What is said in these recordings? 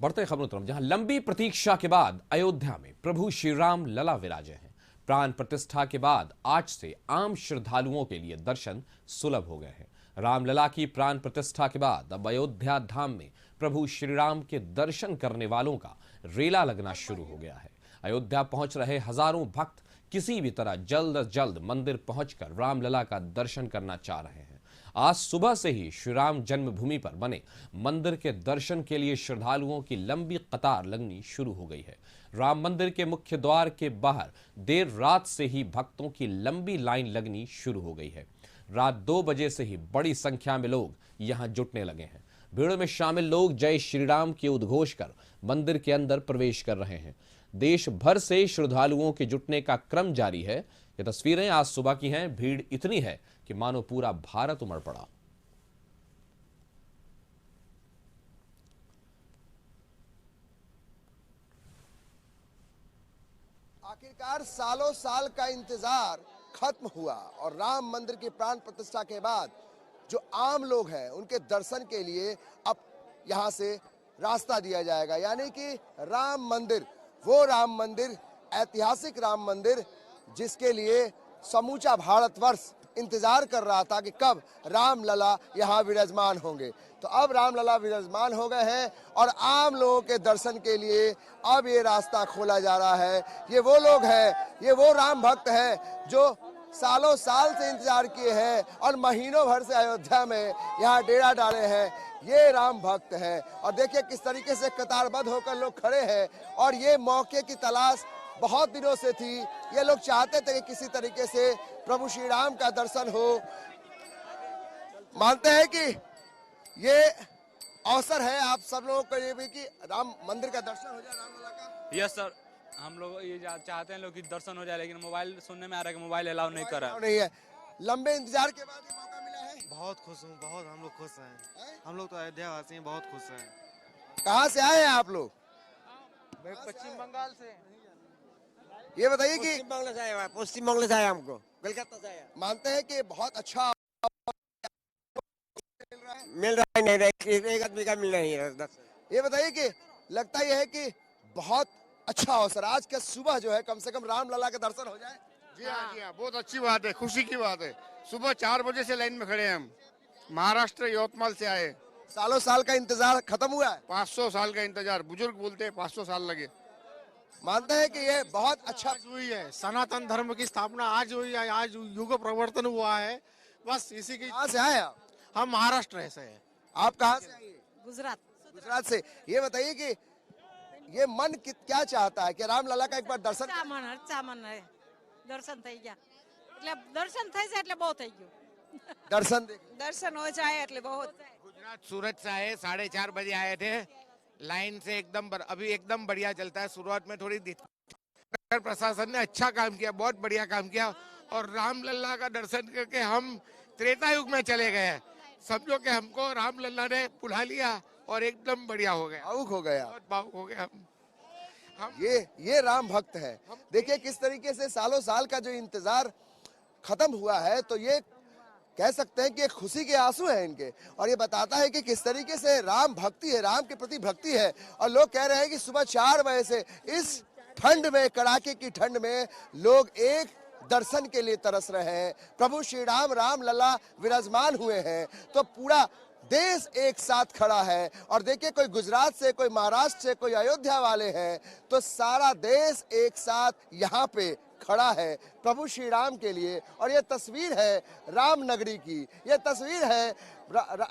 बढ़ते खबरों तरफ, जहां लंबी प्रतीक्षा के बाद अयोध्या में प्रभु श्री राम लला विराजे हैं। प्राण प्रतिष्ठा के बाद आज से आम श्रद्धालुओं के लिए दर्शन सुलभ हो गए हैं। रामलला की प्राण प्रतिष्ठा के बाद अब अयोध्या धाम में प्रभु श्री राम के दर्शन करने वालों का रेला लगना शुरू हो गया है। अयोध्या पहुंच रहे हजारों भक्त किसी भी तरह जल्द से जल्द मंदिर पहुंचकर रामलला का दर्शन करना चाह रहे हैं। आज सुबह से ही श्री राम जन्मभूमि पर बने मंदिर के दर्शन के लिए श्रद्धालुओं की लंबी कतार लगनी शुरू हो गई है। राम मंदिर के मुख्य द्वार के बाहर देर रात से ही भक्तों की लंबी लाइन लगनी शुरू हो गई है। रात 2 बजे से ही बड़ी संख्या में लोग यहां जुटने लगे हैं। भीड़ में शामिल लोग जय श्री राम के उद्घोष कर मंदिर के अंदर प्रवेश कर रहे हैं। देश भर से श्रद्धालुओं के जुटने का क्रम जारी है। ये तस्वीरें आज सुबह की हैं। भीड़ इतनी है कि मानो पूरा भारत उमड़ पड़ा। आखिरकार सालों साल का इंतजार खत्म हुआ और राम मंदिर की प्राण प्रतिष्ठा के बाद जो आम लोग हैं उनके दर्शन के लिए अब यहां से रास्ता दिया जाएगा। यानी कि राम मंदिर, वो राम मंदिर, ऐतिहासिक राम मंदिर जिसके लिए समूचा भारतवर्ष इंतजार कर रहा था कि कब रामलला यहाँ विराजमान होंगे। तो अब रामलला विराजमान हो गए हैं और आम लोगों के दर्शन के लिए अब ये रास्ता खोला जा रहा है। ये वो लोग हैं, ये वो राम भक्त हैं जो सालों साल से इंतजार किए हैं और महीनों भर से अयोध्या में यहाँ डेरा डाले हैं। ये राम भक्त हैं और देखिए किस तरीके से कतारबद्ध होकर लोग खड़े हैं और ये मौके की तलाश बहुत दिनों से थी। ये लोग चाहते थे कि किसी तरीके से प्रभु श्री राम का दर्शन हो। मानते हैं कि ये अवसर है आप सब लोगों के लिए भी कि राम मंदिर का दर्शन हो जाए, रामलला का। यस सर, हम लोग ये चाहते हैं लोग कि दर्शन हो जाए, लेकिन मोबाइल सुनने में आ रहा है कि मोबाइल अलाउ नहीं कर रहा है। नहीं है, लंबे इंतजार के बाद ये मौका मिला है। बहुत खुश हूँ, बहुत हम लोग खुश हैं। हम लोग तो अयोध्या वासी हैं, बहुत खुश हैं। कहाँ से आए हैं आप लोग? मैं पश्चिम बंगाल से। ये बताइए कि पश्चिम बंगाल से आया, पश्चिम बंगाल से आया, हमको कलकत्ता से आया। मानते हैं कि बहुत अच्छा मिल रहा है, नहीं एक आदमी का मिल रहा है। ये बताइए कि लगता यह है कि बहुत अच्छा अवसर आज के सुबह जो है कम से कम रामलला के दर्शन हो जाए। जी हाँ, बहुत अच्छी बात है, खुशी की बात है। सुबह 4 बजे से लाइन में खड़े हैं हम। महाराष्ट्र यवतमाल से आए। सालों साल का इंतजार खत्म हुआ है। 500 साल का इंतजार, बुजुर्ग बोलते हैं 500 साल लगे। मानते हैं कि ये बहुत अच्छा हुई है, सनातन धर्म की स्थापना आज हुई है, आज युग प्रवर्तन हुआ है। बस इसी की। कहाँ से आए आप? हम महाराष्ट्र से हैं। आप कहाँ से आए? गुजरात। गुजरात से। ये बताइए कि ये मन क्या चाहता है कि रामलला का एक बार दर्शन है। दर्शन થઈ ગયા એટલે દર્શન થઈ જાય એટલે બહુ થઈ ગયું। दर्शन हो जाए એટલે बहुत। गुजरात सूरत से आए, 4:30 बजे आए थे। लाइन से अभी एकदम बढ़िया चलता है। शुरुआत में थोड़ी दिक्कत, प्रशासन ने अच्छा काम किया, बहुत बढ़िया काम किया और रामलला का दर्शन करके हम त्रेता युग में चले गए। समझो कि हमको रामलला ने बुला लिया और एकदम बढ़िया हो गया, भावुक हो गया। बहुत भावुक हो गया हम। ये राम भक्त है। देखिए किस तरीके से सालों साल का जो इंतजार खत्म हुआ है, तो ये कह सकते हैं कि खुशी के आंसू हैं इनके और ये बताता है कि किस तरीके से राम भक्ति है, राम के प्रति भक्ति है। और लोग कह रहे हैं कि सुबह 4 बजे से इस ठंड में, कड़ाके की ठंड में लोग एक दर्शन के लिए तरस रहे हैं। प्रभु श्री राम रामलला विराजमान हुए हैं तो पूरा देश एक साथ खड़ा है। और देखिए कोई गुजरात से, कोई महाराष्ट्र से, कोई अयोध्या वाले हैं, तो सारा देश एक साथ यहाँ पे खड़ा है प्रभु श्री राम के लिए। और ये तस्वीर है राम नगरी की, ये तस्वीर है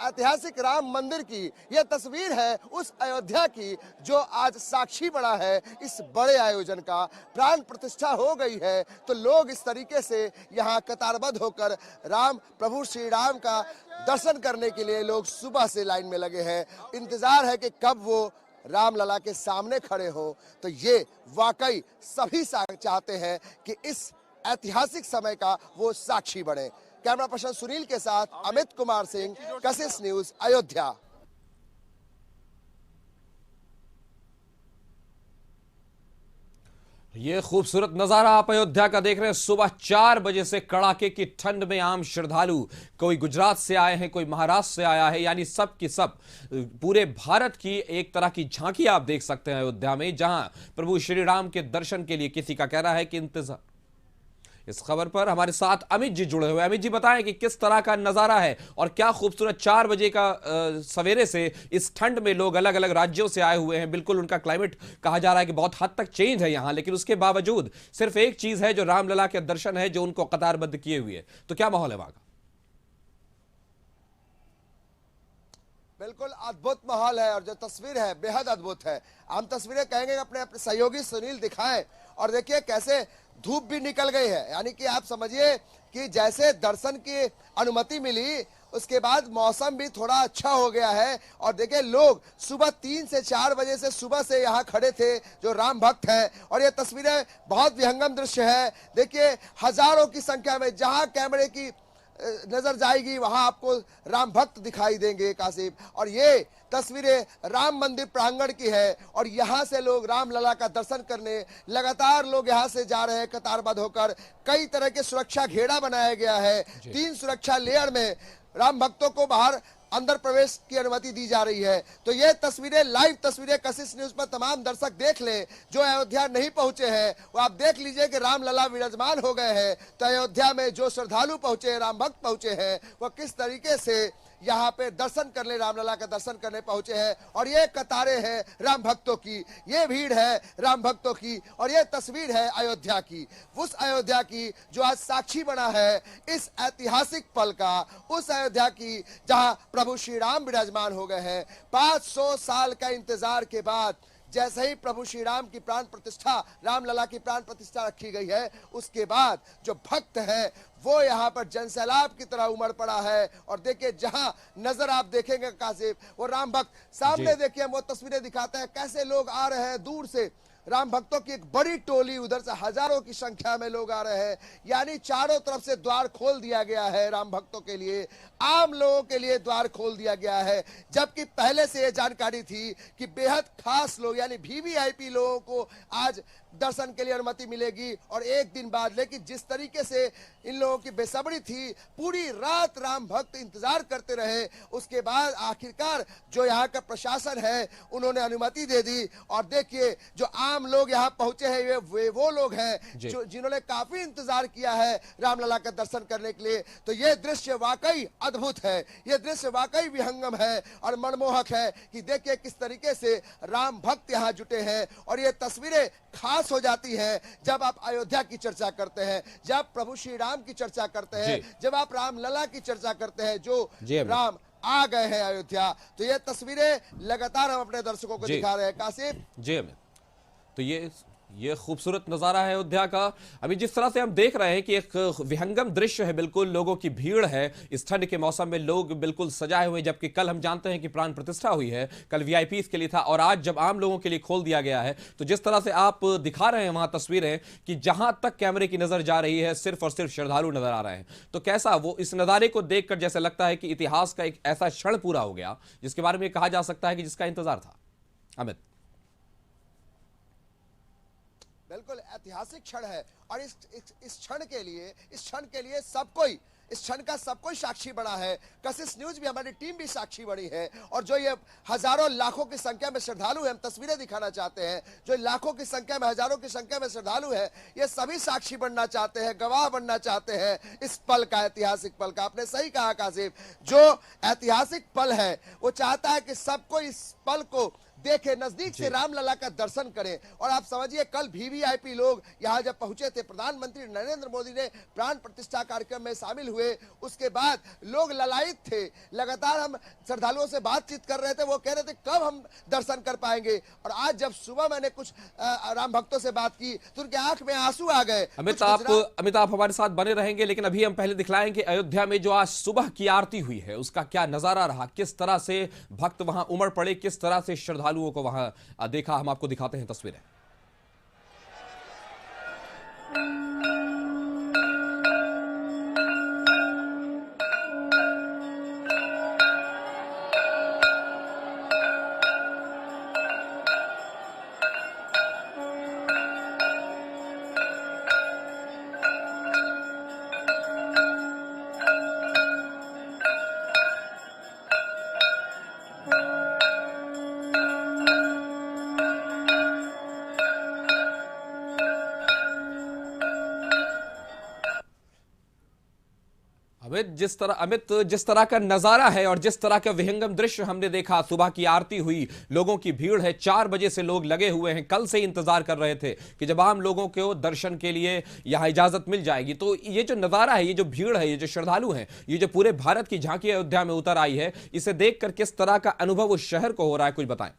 ऐतिहासिक राम मंदिर की, ये तस्वीर है उस अयोध्या की जो आज साक्षी बना है इस बड़े आयोजन का। प्राण प्रतिष्ठा हो गई है तो लोग इस तरीके से यहाँ कतारबद्ध होकर प्रभु श्री राम का दर्शन करने के लिए लोग सुबह से लाइन में लगे हैं। इंतजार है कि कब वो रामलला के सामने खड़े हो। तो ये वाकई सभी चाहते हैं कि इस ऐतिहासिक समय का वो साक्षी बने। कैमरा पर्सन सुनील के साथ अमित कुमार सिंह, कशिश न्यूज, अयोध्या। ये खूबसूरत नजारा आप अयोध्या का देख रहे हैं। सुबह 4 बजे से कड़ाके की ठंड में आम श्रद्धालु, कोई गुजरात से आए हैं, कोई महाराष्ट्र से आया है, यानी सब की सब पूरे भारत की एक तरह की झांकी आप देख सकते हैं अयोध्या में, जहां प्रभु श्री राम के दर्शन के लिए किसी का कहना है कि इंतजार। इस खबर पर हमारे साथ अमित जी जुड़े हुए हैं। अमित जी बताएं कि किस तरह का नजारा है और क्या खूबसूरत 4 बजे का सवेरे से इस ठंड में लोग अलग अलग राज्यों से आए हुए हैं। बिल्कुल उनका क्लाइमेट कहा जा रहा है कि बहुत हद तक चेंज है यहां, लेकिन उसके बावजूद सिर्फ एक चीज है जो रामलला के दर्शन है, जो उनको कतारबद्ध किए हुए है। तो क्या माहौल है वहां का? बिल्कुल अद्भुत माहौल है और जो तस्वीर है बेहद अद्भुत है। हम तस्वीरें कहेंगे अपने अपने सहयोगी सुनील दिखाएं और देखिए कैसे धूप भी निकल गई है, यानी कि आप समझिए कि जैसे दर्शन की अनुमति मिली उसके बाद मौसम भी थोड़ा अच्छा हो गया है। और देखिए लोग सुबह 3 से 4 बजे से सुबह से यहाँ खड़े थे जो राम भक्त हैं, और ये तस्वीरें बहुत विहंगम दृश्य है। देखिए हजारों की संख्या में जहाँ कैमरे की नजर जाएगी वहां आपको राम भक्त दिखाई देंगे कासिम। और ये तस्वीरें राम मंदिर प्रांगण की है और यहां से लोग रामलला का दर्शन करने लगातार लोग यहां से जा रहे हैं कतारबद्ध होकर। कई तरह के सुरक्षा घेरा बनाया गया है, 3 सुरक्षा लेयर में राम भक्तों को बाहर अंदर प्रवेश की अनुमति दी जा रही है। तो ये तस्वीरें, लाइव तस्वीरें कशिश न्यूज पर तमाम दर्शक देख लें जो अयोध्या नहीं पहुंचे हैं, वो आप देख लीजिए कि रामलला विराजमान हो गए हैं। तो अयोध्या में जो श्रद्धालु पहुंचे हैं, राम भक्त पहुंचे हैं, वो किस तरीके से यहाँ पे दर्शन करने, रामलला का दर्शन करने पहुंचे हैं। और ये कतारें हैं राम भक्तों की, ये भीड़ है राम भक्तों की, और ये तस्वीर है अयोध्या की, उस अयोध्या की जो आज साक्षी बना है इस ऐतिहासिक पल का, उस अयोध्या की जहां प्रभु श्री राम विराजमान हो गए हैं। 500 साल का इंतजार के बाद जैसे ही प्रभु श्री राम की प्राण प्रतिष्ठा, रामलला की प्राण प्रतिष्ठा रखी गई है, उसके बाद जो भक्त है वो यहाँ पर जनसैलाब की तरह उमड़ पड़ा है। और देखिए जहां नजर आप देखेंगे कासिफ, वो राम भक्त सामने देखिए, हम वो तस्वीरें दिखाते हैं कैसे लोग आ रहे हैं दूर से। राम भक्तों की एक बड़ी टोली, उधर से हजारों की संख्या में लोग आ रहे हैं, यानी चारों तरफ से द्वार खोल दिया गया है राम भक्तों के लिए, आम लोगों के लिए द्वार खोल दिया गया है। जबकि पहले से यह जानकारी थी कि बेहद खास लोग यानी वीवीआईपी लोगों को आज दर्शन के लिए अनुमति मिलेगी और एक दिन बाद। लेकिन जिस तरीके से इन लोगों की बेसब्री थी, पूरी रात राम भक्त इंतजार करते रहे, उसके बाद आखिरकार जो यहाँ का प्रशासन है उन्होंने अनुमति दे दी। और देखिए जो आम लोग यहाँ पहुंचे हैं वे वो लोग हैं जो जिन्होंने काफी इंतजार किया है रामलला का दर्शन करने के लिए। तो ये दृश्य वाकई अद्भुत है, ये दृश्य वाकई विहंगम है और मनमोहक है कि देखिए किस तरीके से राम भक्त यहाँ जुटे हैं। और ये तस्वीरें खास हो जाती है जब आप अयोध्या की चर्चा करते हैं, जब प्रभु श्री राम की चर्चा करते हैं, जब आप रामलला की चर्चा करते हैं जो राम आ गए हैं अयोध्या। तो ये तस्वीरें लगातार हम अपने दर्शकों को दिखा रहे हैं कासिफ। जी अमित, तो ये खूबसूरत नजारा है अयोध्या का। अभी जिस तरह से हम देख रहे हैं कि एक विहंगम दृश्य है, बिल्कुल लोगों की भीड़ है इस ठंड के मौसम में, लोग बिल्कुल सजाए हुए। जबकि कल हम जानते हैं कि प्राण प्रतिष्ठा हुई है, कल वीआईपीज़ के लिए था और आज जब आम लोगों के लिए खोल दिया गया है, तो जिस तरह से आप दिखा रहे हैं वहां तस्वीरें कि जहां तक कैमरे की नजर जा रही है सिर्फ और सिर्फ श्रद्धालु नजर आ रहे हैं, तो कैसा वो इस नजारे को देखकर जैसे लगता है कि इतिहास का एक ऐसा क्षण पूरा हो गया जिसके बारे में कहा जा सकता है कि जिसका इंतजार था। अमित, बिल्कुल ऐतिहासिक क्षण है और इस क्षण के लिए सब कोई, इस क्षण का सब कोई साक्षी बना है। कशिश न्यूज भी, हमारी टीम भी साक्षी बनी है। और जो ये हजारों लाखों की संख्या में श्रद्धालु हैं, हम तस्वीरें दिखाना चाहते हैं, जो लाखों की संख्या में, हजारों की संख्या में श्रद्धालु हैं, ये सभी साक्षी बनना चाहते हैं, गवाह बनना चाहते हैं इस पल का, ऐतिहासिक पल का। आपने सही कहा कासिफ, जो ऐतिहासिक पल है वो चाहता है कि सबको इस पल को देखे, नजदीक से रामलला का दर्शन करें। और आप समझिए कल वीवीआईपी लोग यहाँ जब पहुंचे थे, प्रधानमंत्री नरेंद्र मोदी ने प्राण प्रतिष्ठा कार्यक्रम में शामिल हुए, उसके बाद लोग ललायित थे। लगातार हम श्रद्धालुओं से बातचीत कर रहे थे, वो कह रहे थे कब हम दर्शन कर पाएंगे। और आज जब सुबह मैंने कुछ राम भक्तों से बात की तो उनके आंख में आंसू आ गए। अमित आप हमारे साथ बने रहेंगे, लेकिन अभी हम पहले दिखलाएंगे अयोध्या में जो आज सुबह की आरती हुई है उसका क्या नजारा रहा, किस तरह से भक्त वहां उमड़ पड़े, किस तरह से श्रद्धालुओं को वहां देखा। हम आपको दिखाते हैं तस्वीरें। अमित जिस तरह का नजारा है और जिस तरह का विहंगम दृश्य हमने देखा, सुबह की आरती हुई, लोगों की भीड़ है, 4 बजे से लोग लगे हुए हैं, कल से इंतजार कर रहे थे कि जब आम लोगों को दर्शन के लिए यहां इजाजत मिल जाएगी। तो ये जो नजारा है, ये जो भीड़ है, ये जो श्रद्धालु हैं, ये जो पूरे भारत की झांकी अयोध्या में उतर आई है, इसे देखकर किस तरह का अनुभव उस शहर को हो रहा है, कुछ बताएं।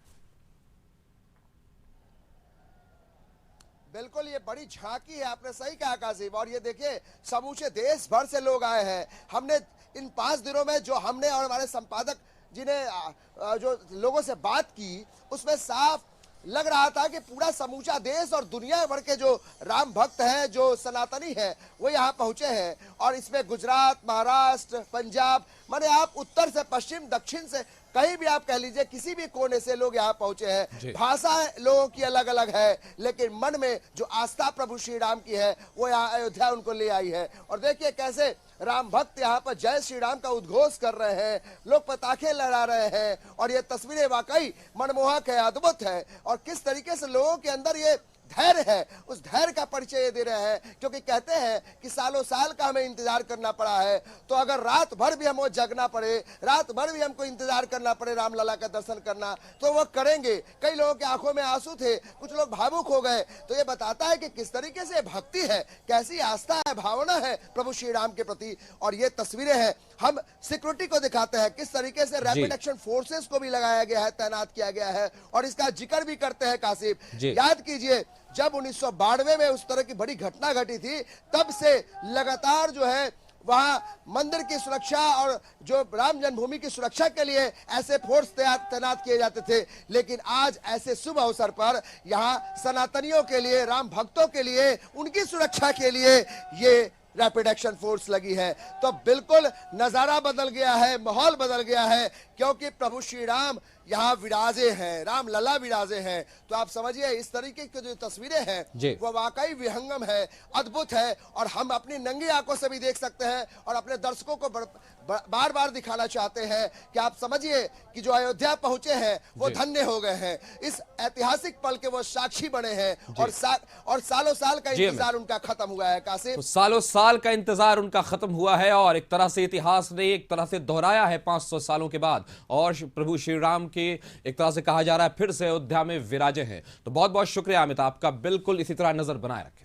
बिल्कुल, ये बड़ी झांकी है, आपने सही कहा कासिम। और ये देखिए, समूचे देश भर से लोग आए हैं। हमने इन 5 दिनों में जो हमने और हमारे संपादक जिन्हें जो लोगों से बात की, उसमें साफ लग रहा था कि पूरा समूचा देश और दुनिया भर के जो राम भक्त हैं, जो सनातनी हैं, वो यहाँ पहुंचे हैं। और इसमें गुजरात, महाराष्ट्र, पंजाब, माने आप उत्तर से पश्चिम, दक्षिण से कहीं भी आप कह लीजिए, किसी भी कोने से लोग यहाँ पहुंचे हैं। भाषा लोगों की अलग अलग है, लेकिन मन में जो आस्था प्रभु श्री राम की है, वो यहाँ अयोध्या उनको ले आई है। और देखिए कैसे राम भक्त यहाँ पर जय श्री राम का उद्घोष कर रहे हैं, लोग पताखे लहरा रहे हैं। और ये तस्वीरें वाकई मनमोहक है, अद्भुत है। और किस तरीके से लोगों के अंदर ये धैर्य है, उस धैर्य का परिचय दे रहे हैं। क्योंकि कहते हैं कि सालों साल का हमें इंतजार करना पड़ा है, तो अगर रात भर भी हमको जगना पड़े, रात भर भी हमको इंतजार करना पड़े रामलला का दर्शन करना, तो वो करेंगे। कई लोगों की आंखों में आंसू थे, कुछ लोग भावुक हो गए। तो ये बताता है कि किस तरीके से भक्ति है, कैसी आस्था है, भावना है प्रभु श्री राम के प्रति। और ये तस्वीरें हैं, हम सिक्योरिटी को दिखाते हैं, किस तरीके से रैपिड एक्शन फोर्सेस को भी लगाया गया है, तैनात किया गया है। और इसका जिक्र भी करते हैं कासिम। याद कीजिए, जब 1992 में उस तरह की बड़ी घटना घटी थी, तब से लगातार जो है वहां मंदिर की सुरक्षा और जो राम जन्मभूमि की सुरक्षा के लिए ऐसे फोर्स तैनात किए जाते थे। लेकिन आज ऐसे शुभ अवसर पर यहाँ सनातनियों के लिए, राम भक्तों के लिए, उनकी सुरक्षा के लिए ये रैपिड एक्शन फोर्स लगी है। तो बिल्कुल नजारा बदल गया है, माहौल बदल गया है, क्योंकि प्रभु श्री राम यहाँ विराजे हैं, राम लला विराजे हैं। तो आप समझिए, इस तरीके की जो तस्वीरें हैं वो वाकई विहंगम है, अद्भुत है। और हम अपनी नंगी आंखों से भी देख सकते हैं और अपने दर्शकों को बार बार दिखाना चाहते हैं कि आप समझिए कि जो अयोध्या पहुंचे हैं वो धन्य हो गए हैं। इस ऐतिहासिक पल के वो साक्षी बने हैं। और सालों साल का इंतजार उनका खत्म हुआ है कासिम। तो सालों साल का इंतजार उनका खत्म हुआ है और एक तरह से इतिहास ने एक तरह से दोहराया है 500 सालों के बाद। और प्रभु श्री राम के एक तरह से कहा जा रहा है फिर से अयोध्या में विराजे हैं। तो बहुत बहुत शुक्रिया अमित, आपका। बिल्कुल इसी तरह नजर बनाए रखें।